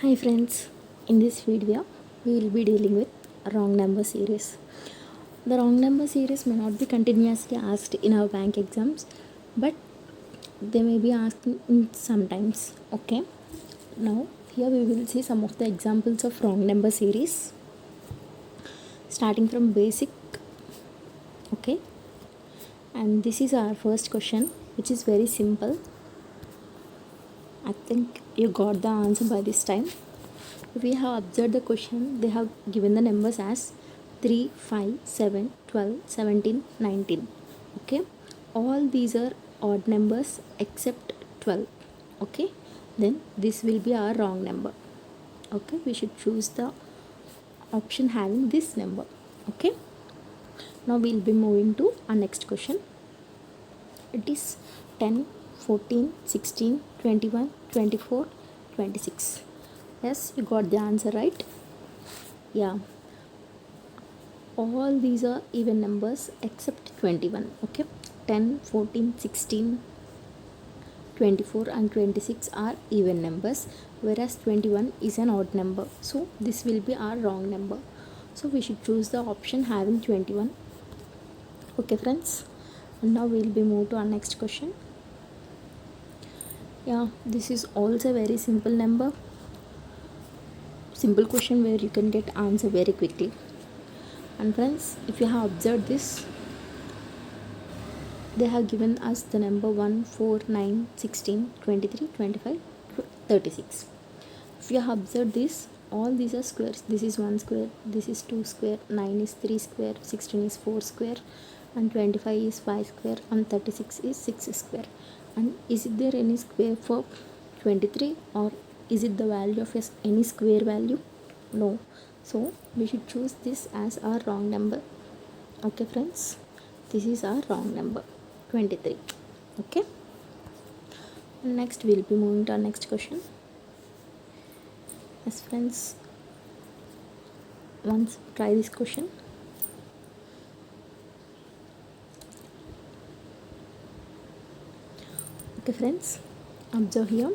Hi friends, in this video we will be dealing with wrong number series. The wrong number series may not be continuously asked in our bank exams, but they may be asked in sometimes. Okay, now here we will see some of the examples of wrong number series starting from basic. Okay, and this is our first question, which is very simple. I think you got the answer by this time. We have observed the question, they have given the numbers as 3, 5, 7, 12, 17, 19. Okay, all these are odd numbers except 12. Okay, then this will be our wrong number. Okay, we should choose the option having this number. Okay, now we'll be moving to our next question. It is 10, 14, 16, 21, 24, 26. Yes, you got the answer right. Yeah, all these are even numbers except 21. Okay, 10, 14, 16, 24 and 26 are even numbers, whereas 21 is an odd number, so this will be our wrong number. So we should choose the option having 21. Okay friends, and now we'll be moved to our next question. Yeah, this is also a very simple question where you can get answer very quickly. And friends, if you have observed this, they have given us the number 1, 4, 9, 16, 23, 25, 36. If you have observed this, all these are squares. This is 1 square, this is 2 square, 9 is 3 square, 16 is 4 square, and 25 is 5 square, and 36 is 6 square. And is it there any square for 23, or is it the value of any square value? No. So we should choose this as our wrong number. Okay friends, this is our wrong number, 23. Okay, next we'll be moving to our next question. Yes friends, once try this question. Okay friends, observe here,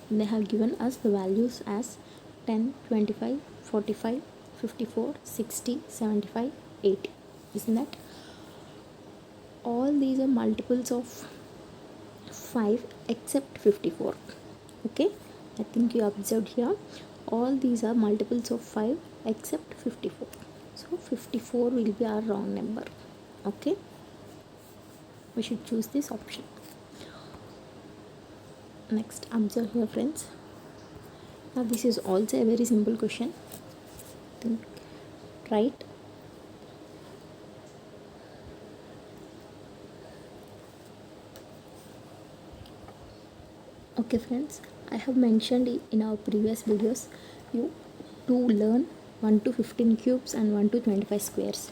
they have given us the values as 10, 25, 45, 54, 60, 75, 80. Isn't that? All these are multiples of 5 except 54. Okay, I think you observed here, all these are multiples of 5 except 54. So 54 will be our wrong number. Okay, we should choose this option. Next, observe here friends. Now this is also a very simple question. Think, right? Okay friends, I have mentioned in our previous videos you to learn 1 to 15 cubes and 1 to 25 squares.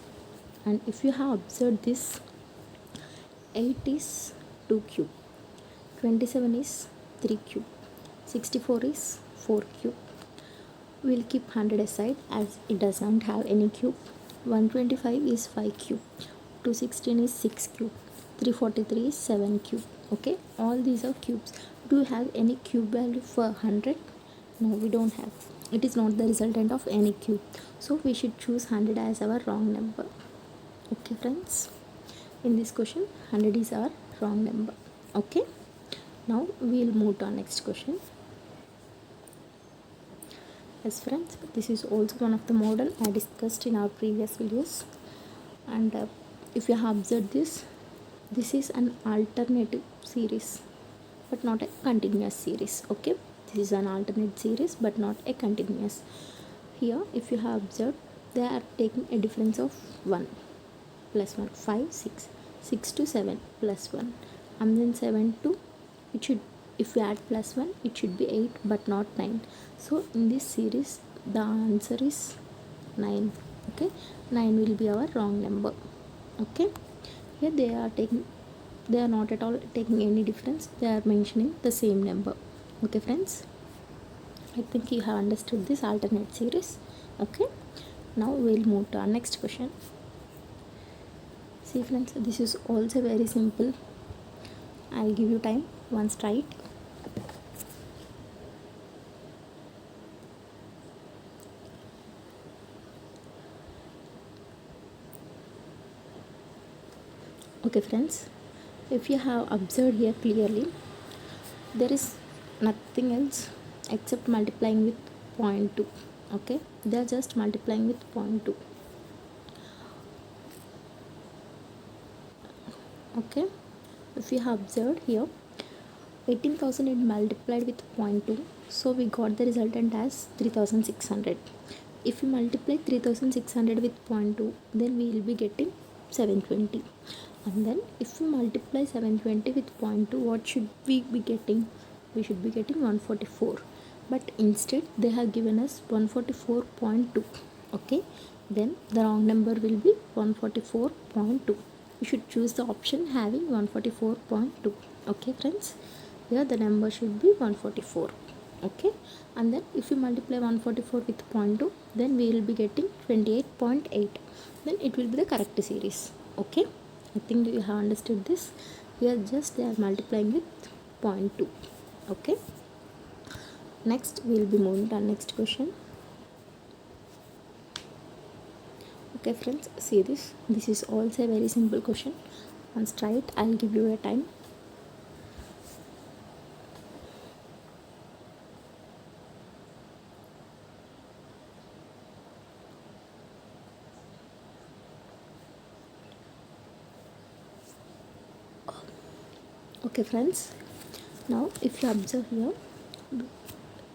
And if you have observed this, 8 is 2 cube, 27 is 3 cube, 64 is 4 cube. We'll keep 100 aside as it does not have any cube. 125 is 5 cube, 216 is 6 cube, 343 is 7 cube. Okay, all these are cubes. Do you have any cube value for 100? No, we don't have. It is not the resultant of any cube, so we should choose 100 as our wrong number. Okay friends, in this question 100 is our wrong number. Okay, now we'll move to our next question. Yes friends, this is also one of the model I discussed in our previous videos. And if you have observed this is an alternative series but not a continuous series. Okay, this is an alternate series but not a continuous. Here if you have observed, they are taking a difference of 1 plus 1, 5, 6, 6 to 7 plus 1, and then 7 to, it should, if we add plus 1 it should be 8 but not 9. So in this series the answer is 9. Okay, 9 will be our wrong number. Okay, here they are not at all taking any difference, they are mentioning the same number. Okay friends, I think you have understood this alternate series. Okay, now we'll move to our next question. See friends, this is also very simple. I'll give you time, once try it. Okay friends, if you have observed here clearly, there is nothing else except multiplying with point 0.2. Okay, they are just multiplying with point 0.2. Okay, if you have observed here, 18,000 is multiplied with point 0.2, so we got the resultant as 3,600. If we multiply 3,600 with point 0.2, then we will be getting 720. And then if we multiply 720 with point 0.2, what should we be getting? We should be getting 144, but instead they have given us 144.2. Okay, then the wrong number will be 144.2. You should choose the option having 144.2. Okay friends, here the number should be 144. Okay, and then if you multiply 144 with point 0.2, then we will be getting 28.8. then it will be the correct series. Okay, I think you have understood this. Here just they are multiplying with point 0.2. Okay, next we will be moving to our next question. Okay friends, see this is also a very simple question. Once try it, I'll give you a time. Okay friends, now if you observe here,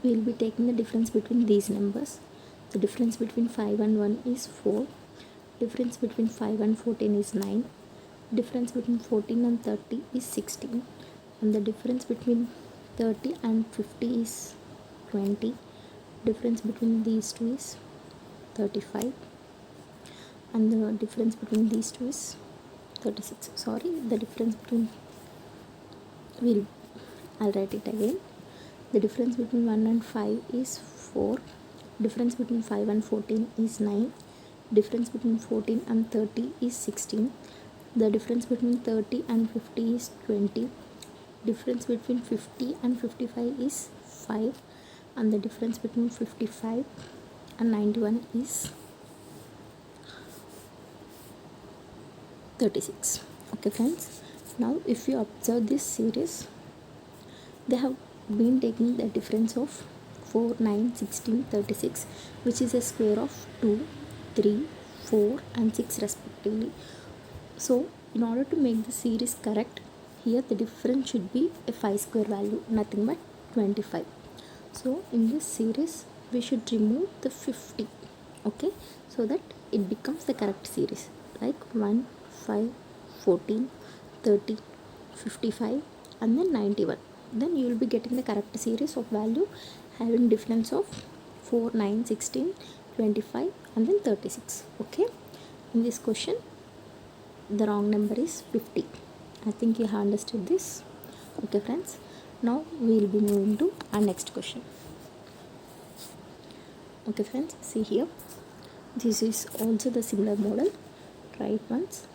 we will be taking the difference between these numbers. The difference between 5 and 1 is 4. Difference between 5 and 14 is 9. Difference between 14 and 30 is 16. And the difference between 30 and 50 is 20. Difference between these two is 35. And the difference between these two is 36. Sorry, the difference between, I'll write it again. The difference between 1 and 5 is 4. Difference between 5 and 14 is 9. Difference between 14 and 30 is 16. The difference between 30 and 50 is 20. Difference between 50 and 55 is 5. And the difference between 55 and 91 is 36. Okay friends, now if you observe this series, they have been taking the difference of 4, 9, 16, 36, which is a square of 2, 3, 4 and 6 respectively. So in order to make the series correct, here the difference should be a 5 square value, nothing but 25. So in this series we should remove the 50. Okay, so that it becomes the correct series, like 1, 5, 14, 30, 55 and then 91. Then you will be getting the correct series of value having difference of 4, 9, 16, 25 and then 36. Okay, in this question the wrong number is 50. I think you have understood this. Okay friends, now we will be moving to our next question. Okay friends, see here, this is also the similar model. Try it once.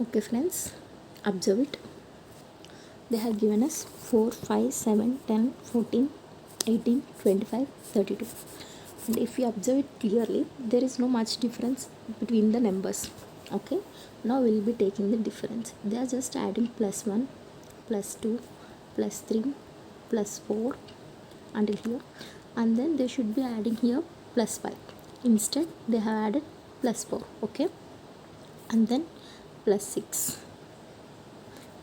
Okay friends, observe it. They have given us 4, 5, 7, 10, 14, 18, 25, 32. And if you observe it clearly, there is no much difference between the numbers. Okay, now we will be taking the difference. They are just adding plus 1, plus 2, plus 3, plus 4 until here, and then they should be adding here plus 5. Instead they have added plus 4. Okay, and then plus 6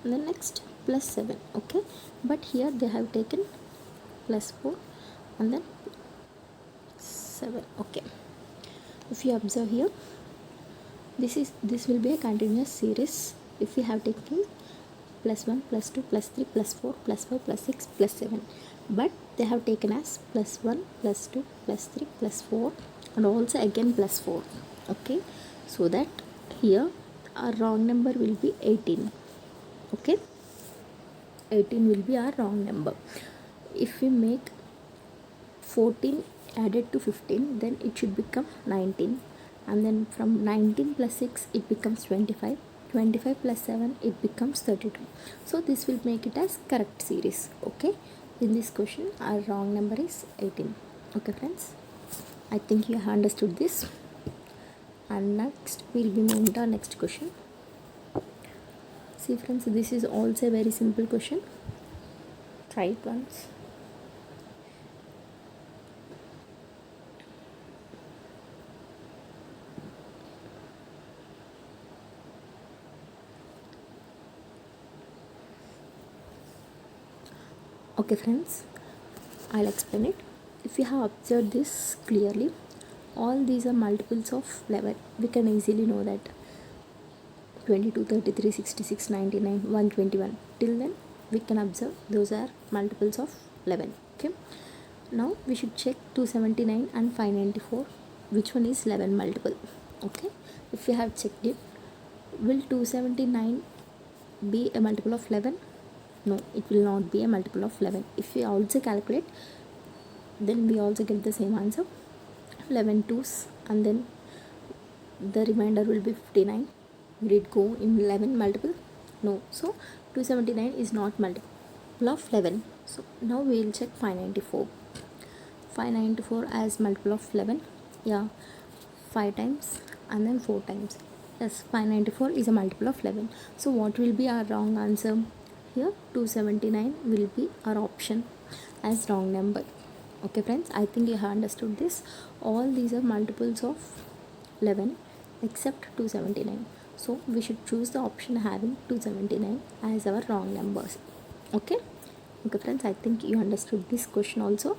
and then next plus 7. Okay, but here they have taken plus 4 and then 7. Okay, if you observe here, this will be a continuous series. If we have taken plus 1, plus 2, plus 3, plus 4, plus 5, plus 6, plus 7, but they have taken as plus 1, plus 2, plus 3, plus 4 and also again plus 4. Okay, so that here our wrong number will be 18. Okay, 18 will be our wrong number. If we make 14 added to 15, then it should become 19, and then from 19 plus 6 it becomes 25. 25 plus 7, it becomes 32. So this will make it as correct series. Okay, in this question our wrong number is 18. Okay friends, I think you have understood this. And next we'll be moving to our next question. See friends, this is also a very simple question. Try it once. Okay friends, I'll explain it. If you have observed this clearly, all these are multiples of 11. We can easily know that 22, 33, 66, 99, 121. Till then we can observe those are multiples of 11. Okay, now we should check 279 and 594, which one is 11 multiple. Okay, if we have checked it, will 279 be a multiple of 11? No, it will not be a multiple of 11. If we also calculate, then we also get the same answer, 11 twos, and then the remainder will be 59. Will it go in 11 multiple? No. So 279 is not multiple of 11. So now we will check 594. 594 as multiple of 11. Yeah, 5 times and then 4 times. Yes, 594 is a multiple of 11. So what will be our wrong answer? Here 279 will be our option as wrong number. Okay friends, I think you have understood this. All these are multiples of 11 except 279. So we should choose the option having 279 as our wrong numbers. Okay friends, I think you understood this question also.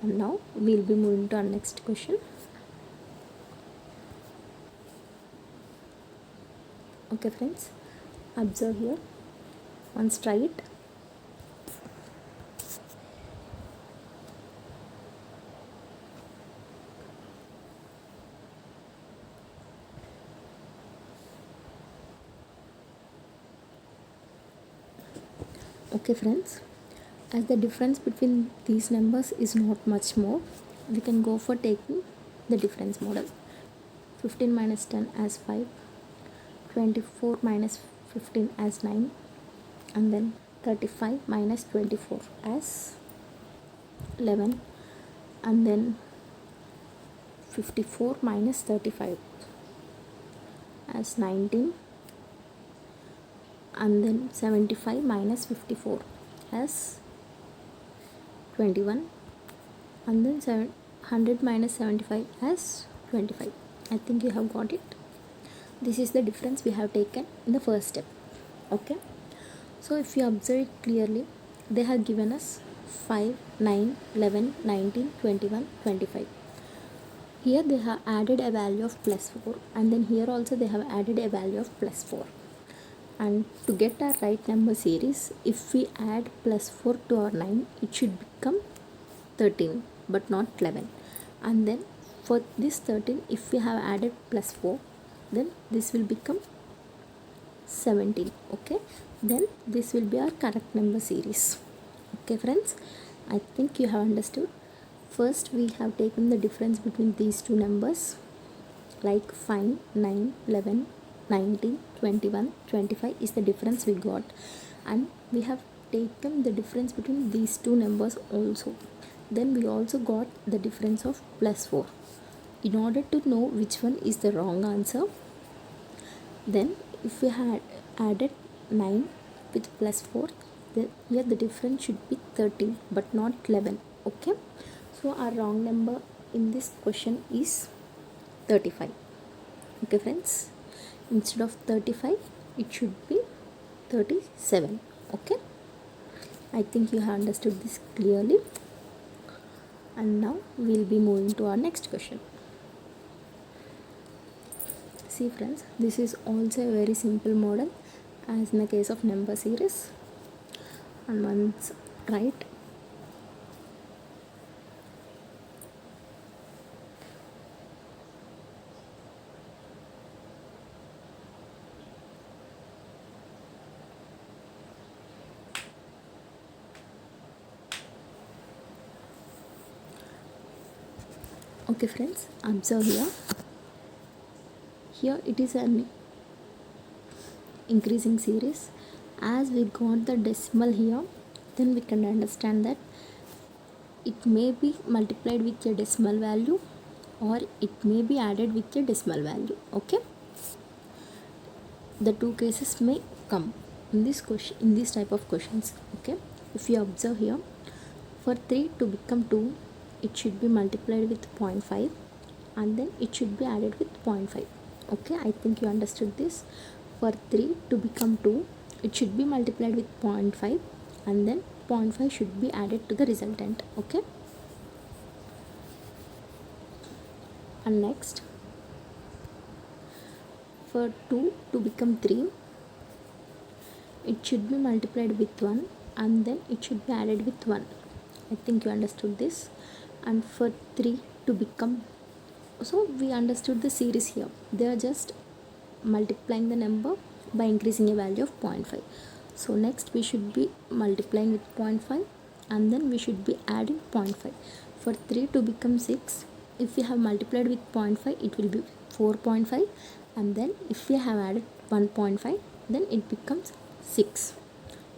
And now we'll be moving to our next question. Okay friends, observe here. Once try it. Okay friends, as the difference between these numbers is not much more, we can go for taking the difference model. 15 minus 10 as 5, 24 minus 15 as 9, and then 35 minus 24 as 11, and then 54 minus 35 as 19, and then 75 minus 54 as 21, and then 100 minus 75 as 25. I think you have got it. This is the difference we have taken in the first step. Okay, so if you observe it clearly, they have given us 5, 9, 11, 19, 21, 25. Here they have added a value of plus 4, and then here also they have added a value of plus 4. And to get our right number series, if we add plus 4 to our 9, it should become 13 but not 11. And then for this 13, if we have added plus 4, then this will become 17. Okay, then this will be our correct number series. Okay friends, I think you have understood. First we have taken the difference between these two numbers, like 5, 9, 11, 19, 21, 25 is the difference we got, and we have taken the difference between these two numbers also. Then we also got the difference of plus 4. In order to know which one is the wrong answer, then if we had added 9 with plus 4, then here the difference should be 13 but not 11. Okay, so our wrong number in this question is 35. Okay friends, instead of 35 it should be 37. Okay, I think you have understood this clearly. And now we'll be moving to our next question. See friends, this is also a very simple model as in the case of number series. And once right, okay friends, observe here. Here it is an increasing series. As we got the decimal here, then we can understand that it may be multiplied with a decimal value or it may be added with a decimal value. Okay, the two cases may come in this question, in this type of questions. Okay, if you observe here, for 3 to become 2, it should be multiplied with 0.5 and then it should be added with 0.5. Okay, I think you understood this. For 3 to become 2, it should be multiplied with 0.5 and then 0.5 should be added to the resultant. Okay, and next, for 2 to become 3, it should be multiplied with 1 and then it should be added with 1. I think you understood this. And for 3 to become, so we understood the series here. They are just multiplying the number by increasing a value of 0.5. So next we should be multiplying with 0.5 and then we should be adding 0.5. For 3 to become 6, if we have multiplied with 0.5, it will be 4.5, and then if we have added 1.5, then it becomes 6.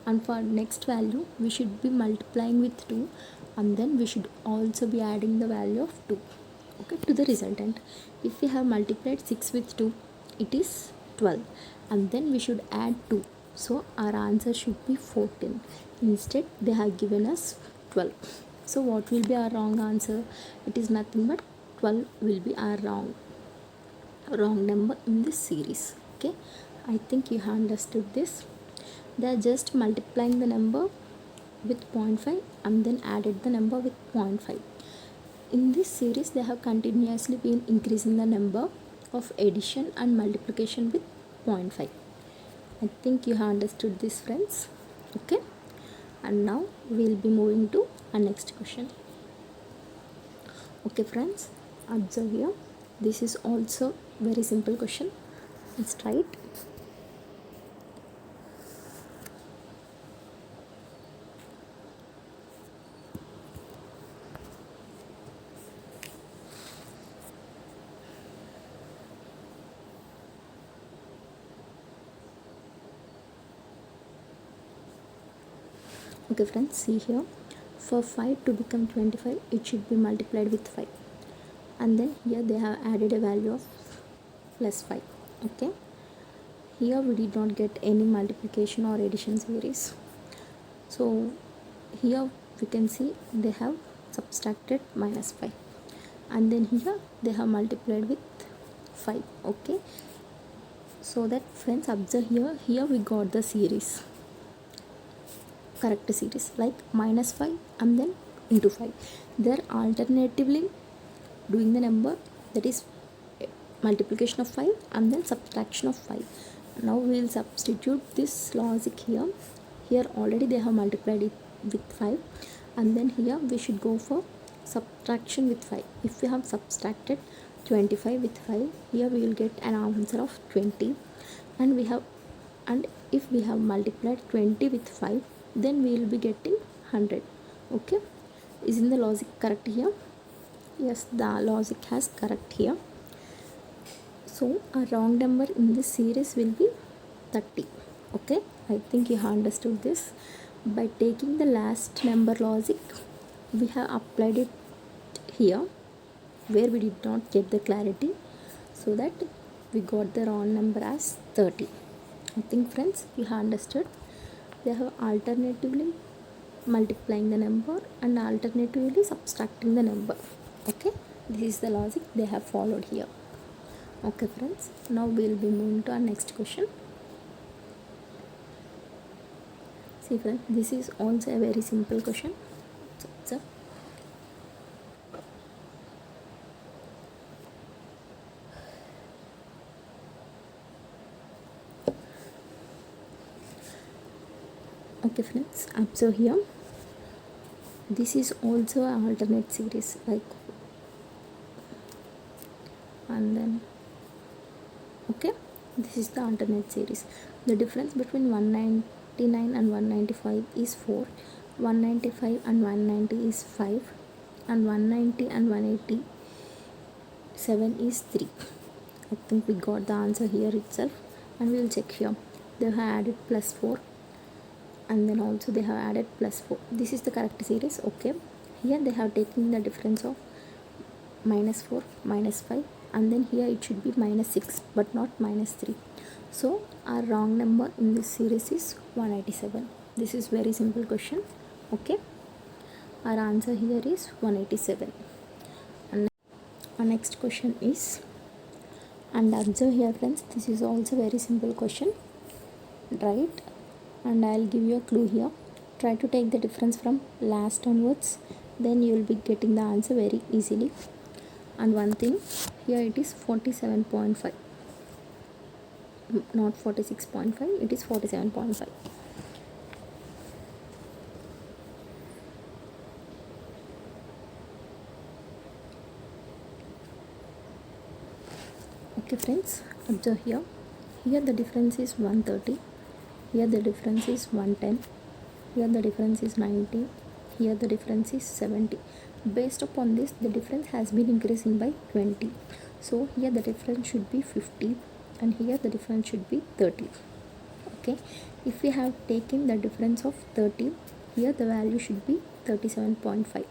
And for next value, we should be multiplying with 2 and then we should also be adding the value of 2, okay, to the resultant. If we have multiplied 6 with 2, it is 12, and then we should add 2, so our answer should be 14. Instead they have given us 12. So what will be our wrong answer? It is nothing but 12 will be our wrong number in this series. Okay, I think you have understood this. They are just multiplying the number with 0.5 and then added the number with 0.5. In this series, they have continuously been increasing the number of addition and multiplication with 0.5. I think you have understood this, friends. Okay, and now we will be moving to our next question. Okay friends, observe here. This is also very simple question. Let's try it. Okay friends, see here, for 5 to become 25, it should be multiplied with 5, and then here they have added a value of plus 5. Okay, here we did not get any multiplication or addition series, so here we can see they have subtracted minus 5, and then here they have multiplied with 5. Okay, so that friends, observe here we got the series, correct series, like minus 5 and then into 5. They are alternatively doing the number, that is multiplication of 5 and then subtraction of 5. Now we will substitute this logic here. Here already they have multiplied it with 5, and then here we should go for subtraction with 5. If we have subtracted 25 with 5, here we will get an answer of 20, and if we have multiplied 20 with 5, then we will be getting 100. Okay, isn't the logic correct here? Yes, the logic has correct here. So our wrong number in this series will be 30. Okay, I think you have understood this. By taking the last number logic, we have applied it here where we did not get the clarity, so that we got the wrong number as 30. I think friends, you have understood. They have alternatively multiplying the number and alternatively subtracting the number. Okay, this is the logic they have followed here. Okay friends, now we will be moving to our next question. See friends, this is also a very simple question. So, okay friends, observe here. This is also an alternate series, like, and then okay, this is the alternate series. The difference between 199 and 195 is 4, 195 and 190 is 5, and 190 and 187 is 3. I think we got the answer here itself, and we will check here. they have added plus 4, and then also they have added plus 4. This is the correct series. Okay, here they have taken the difference of minus 4, minus 5, and then here it should be minus 6 but not minus 3. So our wrong number in this series is 187. This is very simple question. Okay, our answer here is 187. And our next question is, and observe here friends, this is also very simple question, right? And I'll give you a clue here. Try to take the difference from last onwards, then you will be getting the answer very easily. And one thing, here it is 47.5, not 46.5, it is 47.5. Okay friends, observe here. Here the difference is 130, here the difference is 110, here the difference is 90, here the difference is 70. Based upon this, the difference has been increasing by 20. So here the difference should be 50, and here the difference should be 30. Okay, if we have taken the difference of 30, here the value should be 37.5,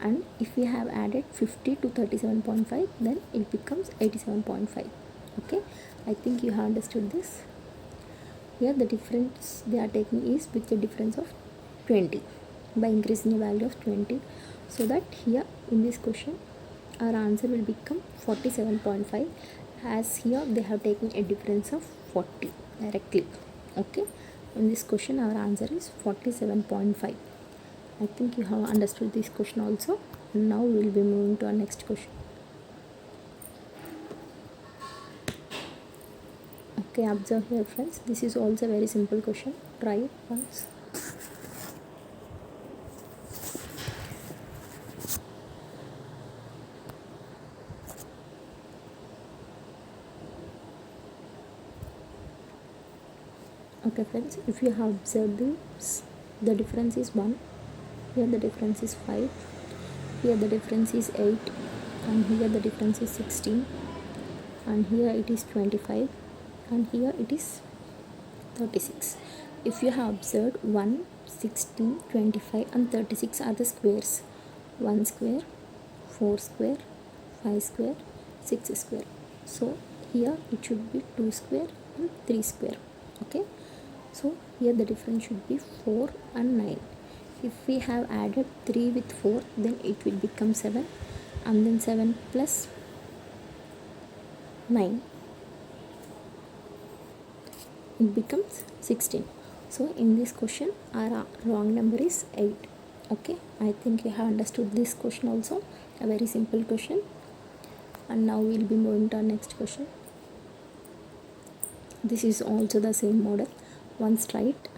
and if we have added 50 to 37.5, then it becomes 87.5. Okay, I think you have understood this. Here the difference they are taking is with the difference of 20 by increasing the value of 20, so that here in this question our answer will become 47.5, as here they have taken a difference of 40 directly. Okay, in this question our answer is 47.5. I think you have understood this question also. Now we will be moving to our next question. Okay, observe here friends, this is also a very simple question. Try it once. Okay friends, if you have observed this, the difference is 1, here the difference is 5, here the difference is 8, and here the difference is 16, and here it is 25, and here it is 36. If you have observed, 1, 16, 25 and 36 are the squares. 1 square, 4 square, 5 square, 6 square. So here it should be 2 square and 3 square. Okay, so here the difference should be 4 and 9. If we have added 3 with 4, then it will become 7, and then 7 plus 9, it becomes 16. So in this question our wrong number is 8. Okay, I think you have understood this question also, a very simple question. And now we will be moving to our next question. This is also the same model. Once try it.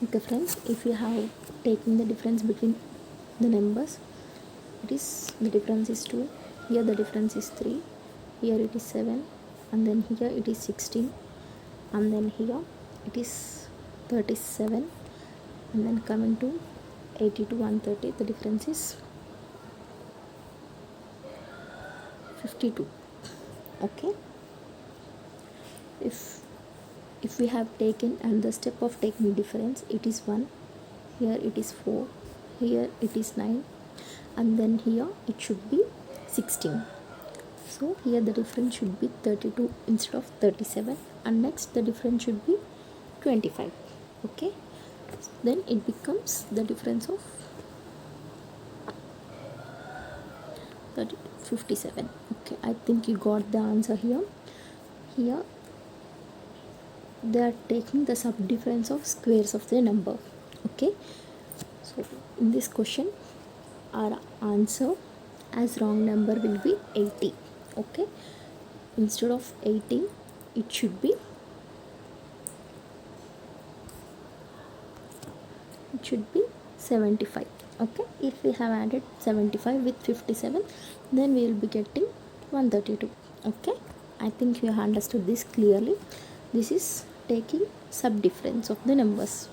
Okay friends, if you have taken the difference between the numbers, it is the difference is 2, here the difference is 3, here it is 7, and then here it is 16, and then here it is 37, and then coming to 80 to 130, the difference is 52. Okay, if we have taken another step of taking difference, it is 1, here it is 4, here it is 9, and then here it should be 16. So here the difference should be 32 instead of 37, and next the difference should be 25. Okay, then it becomes the difference of 57. Okay, I think you got the answer here. Here they are taking the sub difference of squares of the number. Okay, so in this question our answer as wrong number will be 80. Okay, instead of 80 it should be 75. Okay, if we have added 75 with 57, then we will be getting 132. Okay, I think you have understood this clearly. This is taking subdifference of the numbers.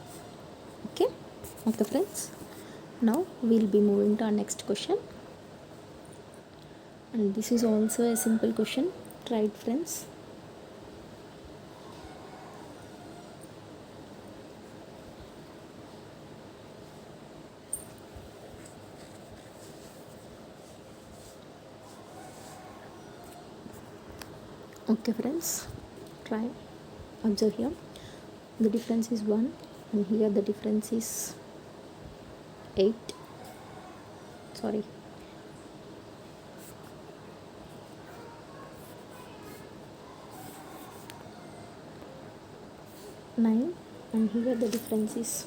Okay. Okay friends, now we'll be moving to our next question, and this is also a simple question. Try it friends. Okay friends, try. Observe here, the difference is 1 and here the difference is 8. Sorry, 9, and here the difference is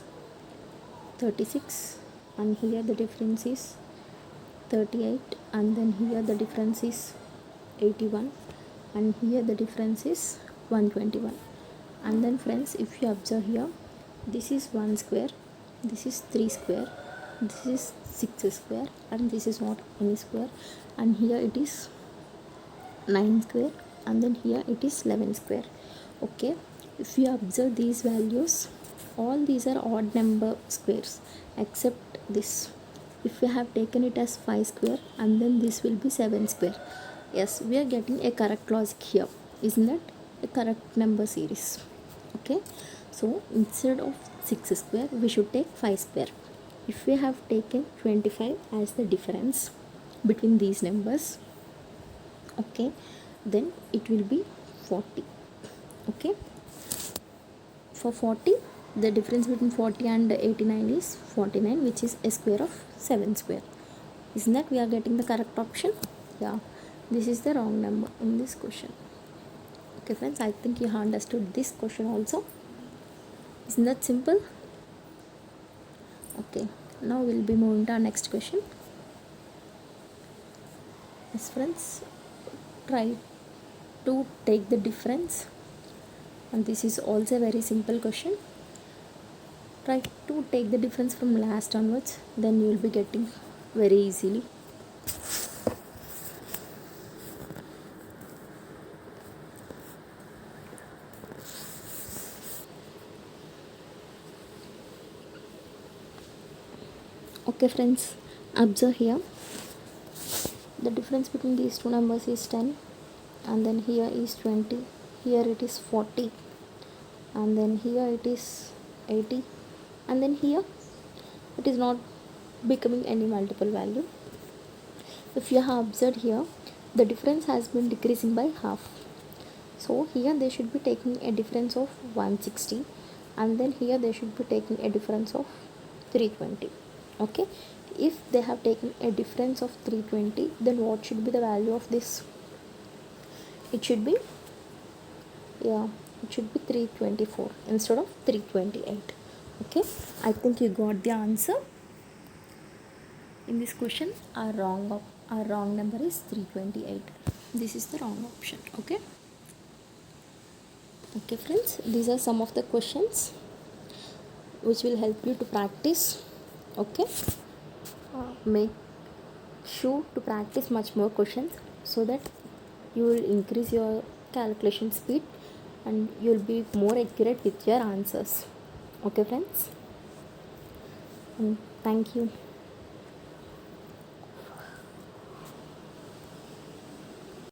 36, and here the difference is 38, and then here the difference is 81, and here the difference is 121. And then friends, if you observe here, this is 1 square, this is 3 square, this is 6 square, and this is not any square, and here it is 9 square, and then here it is 11 square. Okay, if you observe these values, all these are odd number squares except this. If we have taken it as 5 square, and then this will be 7 square. Yes, we are getting a correct logic here. Isn't that a correct number series? Okay, so instead of 6 square, we should take 5 square. If we have taken 25 as the difference between these numbers, okay, then it will be 40. Okay, for 40, the difference between 40 and 89 is 49, which is a square of 7 square. Isn't that we are getting the correct option? Yeah, this is the wrong number in this question. Okay friends, I think you have understood this question also. Isn't that simple? Okay, now we'll be moving to our next question. Yes friends, try to take the difference, and this is also a very simple question. Try to take the difference from last onwards, then you will be getting very easily. Okay friends, observe here, the difference between these two numbers is 10, and then here is 20, here it is 40, and then here it is 80, and then here it is not becoming any multiple value. If you have observed here, the difference has been decreasing by half. So here they should be taking a difference of 160, and then here they should be taking a difference of 320. Okay, if they have taken a difference of 320, then what should be the value of this? It should be, yeah, it should be 324 instead of 328. Okay, I think you got the answer. In this question, our wrong number is 328. This is the wrong option. Okay. Okay friends, these are some of the questions which will help you to practice. Okay, make sure to practice much more questions so that you will increase your calculation speed and you will be more accurate with your answers. Okay friends, and thank you.